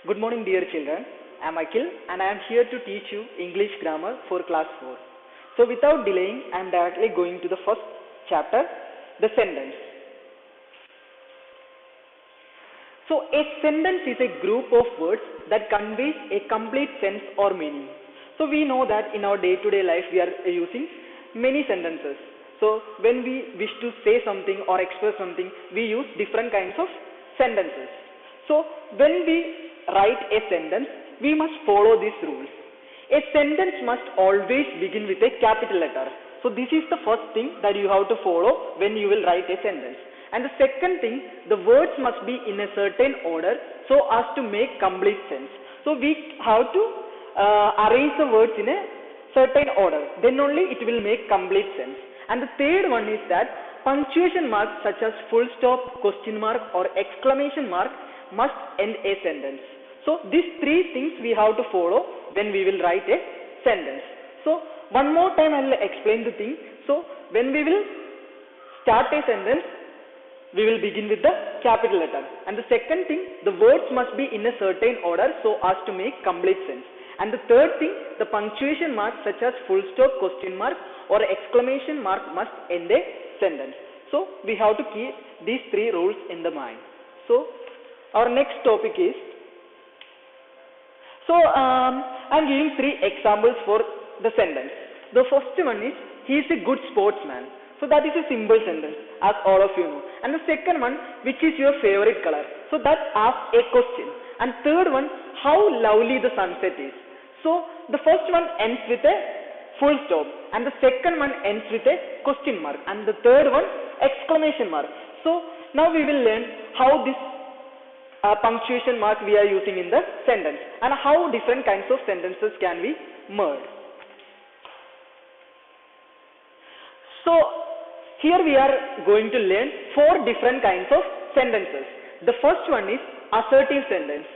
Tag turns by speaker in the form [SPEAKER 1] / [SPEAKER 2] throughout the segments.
[SPEAKER 1] Good morning, dear children. I am Akhil and I am here to teach you English grammar for class 4. So, without delaying, I am directly going to the first chapter, the sentence. So, a sentence is a group of words that conveys a complete sense or meaning. So, we know that in our day-to-day life we are using many sentences. So, when we wish to say something or express something, we use different kinds of sentences. So, when we write a sentence, we must follow these rules. A sentence must always begin with a capital letter. So, this is the first thing that you have to follow when you will write a sentence. And the second thing, the words must be in a certain order so as to make complete sense. So, we have to arrange the words in a certain order. Then only it will make complete sense. And the third one is that punctuation marks such as full stop, question mark or exclamation mark must end a sentence. So, these three things we have to follow when we will write a sentence. So, one more time I will explain the thing. So, when we will start a sentence, we will begin with the capital letter. And the second thing, the words must be in a certain order so as to make complete sense. And the third thing, the punctuation marks such as full stop, question mark or exclamation mark must end a sentence. So, we have to keep these three rules in the mind. So, our next topic is, I am giving three examples for the sentence. The first one is, he is a good sportsman. So, that is a simple sentence as all of you know. And the second one, which is your favorite color? So, that asks a question. And third one, how lovely the sunset is. So, the first one ends with a full stop and the second one ends with a question mark and the third one exclamation mark. So, now we will learn how this punctuation mark we are using in the sentence and how different kinds of sentences can be made. So, here we are going to learn four different kinds of sentences. The first one is assertive sentence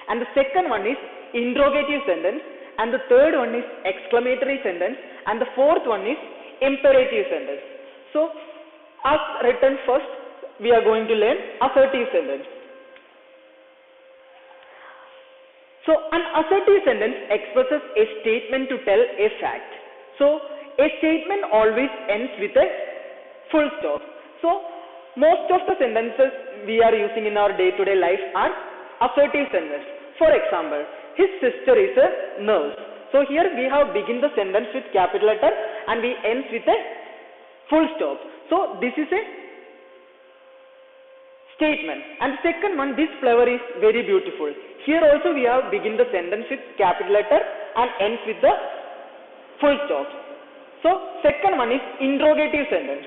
[SPEAKER 1] and the second one is interrogative sentence and the third one is exclamatory sentence and the fourth one is imperative sentence. So, as written first, we are going to learn assertive sentence. So, an assertive sentence expresses a statement to tell a fact. So, a statement always ends with a full stop. So, most of the sentences we are using in our day-to-day life are assertive sentences. For example, his sister is a nurse. So, here we have begin the sentence with capital letter and we ends with a full stop. So, this is a statement. And the second one, this flower is very beautiful. Here also we have begin the sentence with capital letter and ends with the full stop. So, second one is interrogative sentence.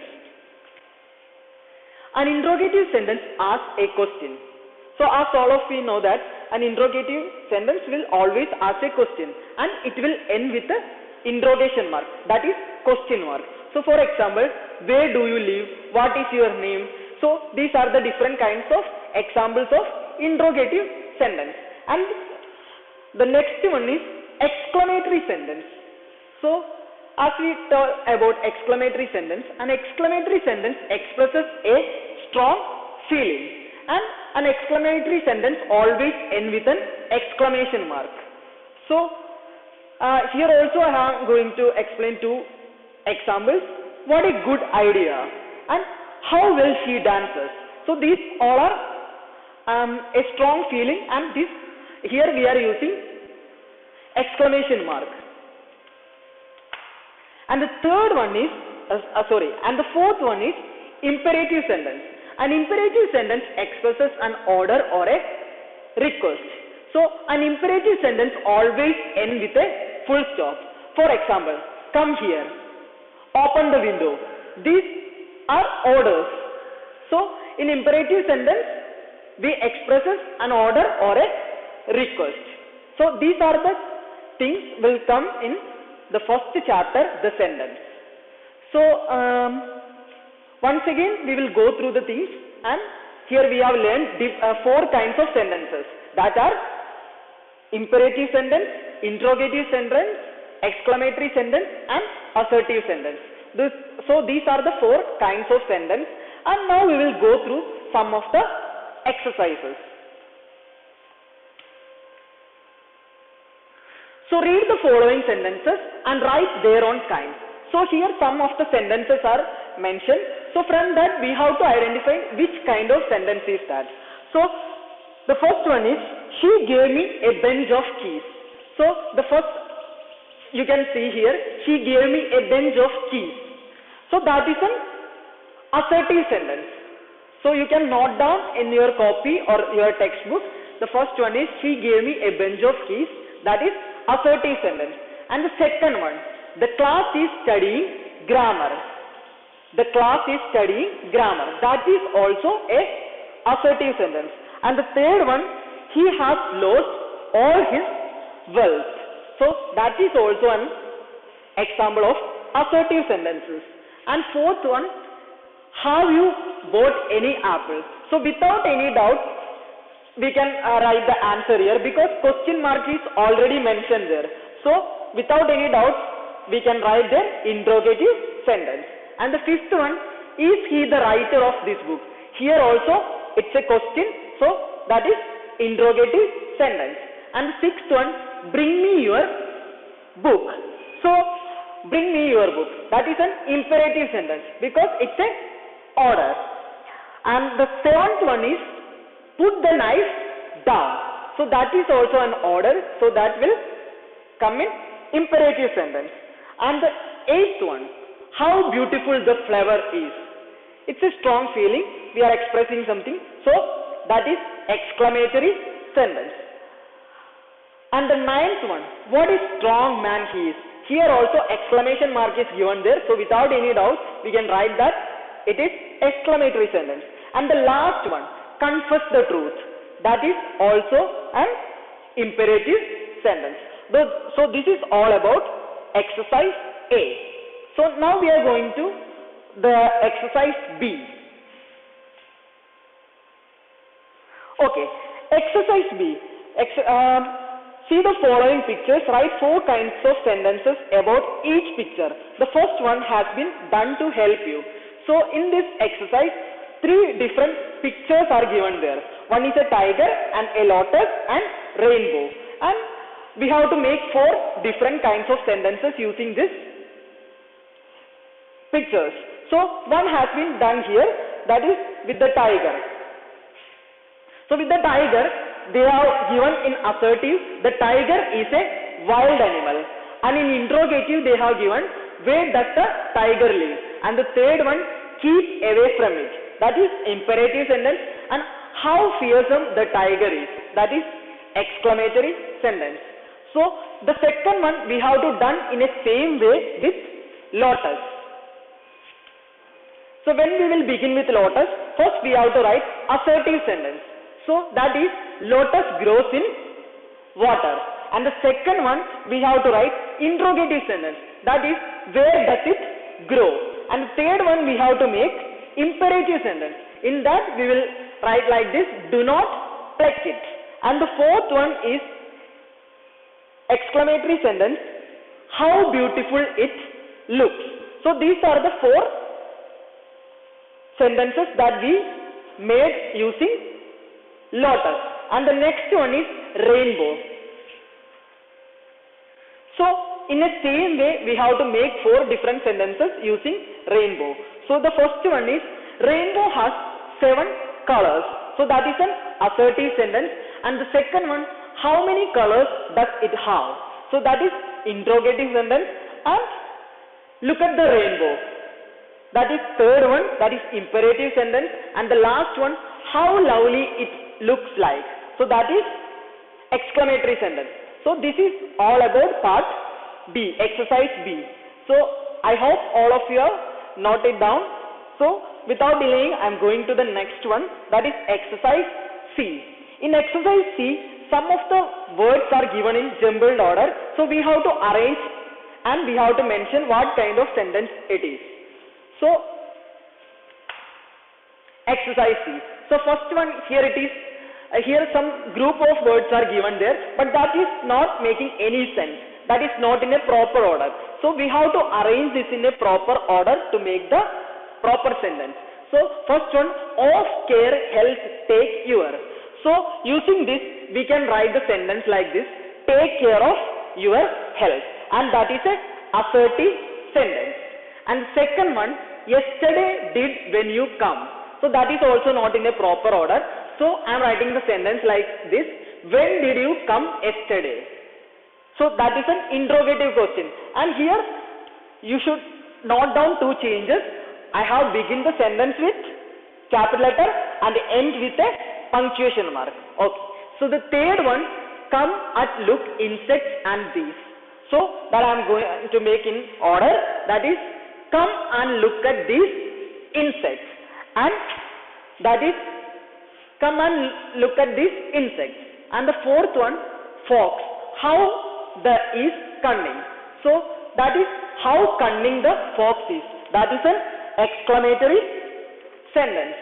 [SPEAKER 1] An interrogative sentence asks a question. So, as all of you know that an interrogative sentence will always ask a question and it will end with a interrogation mark, that is question mark. So, for example, where do you live? What is your name? So, these are the different kinds of examples of interrogative sentence. And the next one is exclamatory sentence. So, as we talk about exclamatory sentence, an exclamatory sentence expresses a strong feeling and an exclamatory sentence always ends with an exclamation mark. So, here also I am going to explain two examples. What a good idea and how well she dances. So, these all are a strong feeling and this here we are using exclamation mark. And the third one is, and the fourth one is imperative sentence. An imperative sentence expresses an order or a request. So, an imperative sentence always ends with a full stop. For example, come here, open the window. These are orders. So, in imperative sentence, we expresses an order or a request. So, these are the things will come in the first chapter, the sentence. So, once again we will go through the things and here we have learned four kinds of sentences, that are imperative sentence, interrogative sentence, exclamatory sentence and assertive sentence. So, these are the four kinds of sentence and now we will go through some of the exercises. So read the following sentences and write their own kind. So here some of the sentences are mentioned. So from that we have to identify which kind of sentence is that. So the first one is, she gave me a bunch of keys. So the first, you can see here, she gave me a bunch of keys. So that is an assertive sentence. So you can note down in your copy or your textbook. The first one is, she gave me a bunch of keys. That is assertive sentence. And the second one, the class is studying grammar. The class is studying grammar. That is also a assertive sentence. And the third one, he has lost all his wealth. So that is also an example of assertive sentences. And fourth one, have you bought any apple? So without any doubt, we can write the answer here because question mark is already mentioned there. So without any doubt, we can write the interrogative sentence. And the fifth one, is he the writer of this book? Here also it's a question, so that is interrogative sentence. And the sixth one, bring me your book. So bring me your book. That is an imperative sentence because it's a order. And the seventh one is, put the knife down. So that is also an order. So that will come in imperative sentence. And the eighth one, how beautiful the flower is. It's a strong feeling. We are expressing something. So that is exclamatory sentence. And the ninth one, what a strong man he is. Here also exclamation mark is given there. So without any doubt, we can write that it is exclamatory sentence. And the last one, confess the truth. That is also an imperative sentence. So this is all about exercise A. So now we are going to the exercise B. Okay, exercise B. See the following pictures. Write 4 kinds of sentences about each picture. The first one has been done to help you. So in this exercise, 3 different pictures are given there. One is a tiger and a lotus and rainbow. And we have to make 4 different kinds of sentences using these pictures. So one has been done here, that is with the tiger. So with the tiger, they are given in assertive, the tiger is a wild animal. And in interrogative, they have given, where does the tiger live? And the third one, keep away from it. That is imperative sentence. And how fearsome the tiger is. That is exclamatory sentence. So the second one we have to done in a same way with lotus. So when we will begin with lotus, first we have to write assertive sentence. So that is lotus grows in water. And the second one we have to write interrogative sentence. That is, where does it grow? And the third one we have to make imperative sentence. In that we will write like this, do not pluck it. And the fourth one is exclamatory sentence, how beautiful it looks. So these are the 4 sentences that we made using lotus. And the next one is rainbow. So in the same way we have to make 4 different sentences using rainbow. So the first one is, rainbow has 7 colors. So that is an assertive sentence. And the second one, how many colors does it have? So that is interrogative sentence. And look at the rainbow. That is third one, that is imperative sentence. And the last one, how lovely it looks like. So that is exclamatory sentence. So this is all about part B, exercise B. So I hope all of you have noted down. So without delaying, I am going to the next one, that is exercise C. In exercise C, some of the words are given in jumbled order. So we have to arrange and we have to mention what kind of sentence it is. So exercise C. So first one, here it is. Here some group of words are given there, but that is not making any sense. That is not in a proper order. So we have to arrange this in a proper order to make the proper sentence. So first one, of care, health, take your. So using this, we can write the sentence like this. Take care of your health, and that is a assertive sentence. And second one, yesterday did when you come. So that is also not in a proper order. So I am writing the sentence like this: when did you come yesterday? So that is an interrogative question, and here you should note down two changes. I have begin the sentence with capital letter and end with a punctuation mark. Okay. So the third one, come at look insects and these. So that I am going to make in order, that is come and look at these insects, and that is come and look at these insects. And the fourth one, fox, how the is cunning. So that is how cunning the fox is. That is an exclamatory sentence.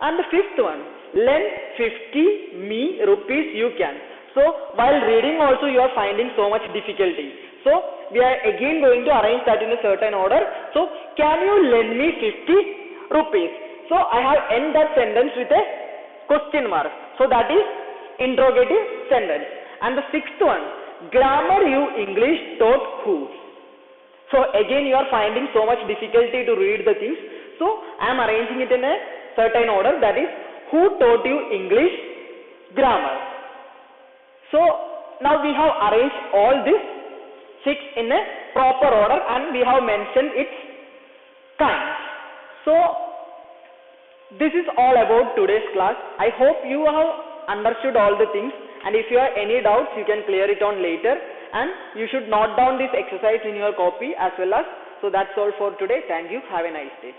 [SPEAKER 1] And the fifth one, lend 50 me rupees you can. So while reading also you are finding so much difficulty. So we are again going to arrange that in a certain order. So can you lend me 50 rupees? So I have end that sentence with a question mark. So that is interrogative sentence. And the sixth one, grammar you English taught who? So again you are finding so much difficulty to read the things. So I am arranging it in a certain order, that is who taught you English grammar. So now we have arranged all these six in a proper order and we have mentioned its kinds. So this is all about today's class. I hope you have understood all the things, and if you have any doubts you can clear it on later, and you should note down this exercise in your copy as well as. So that's all for today. Thank you. Have a nice day.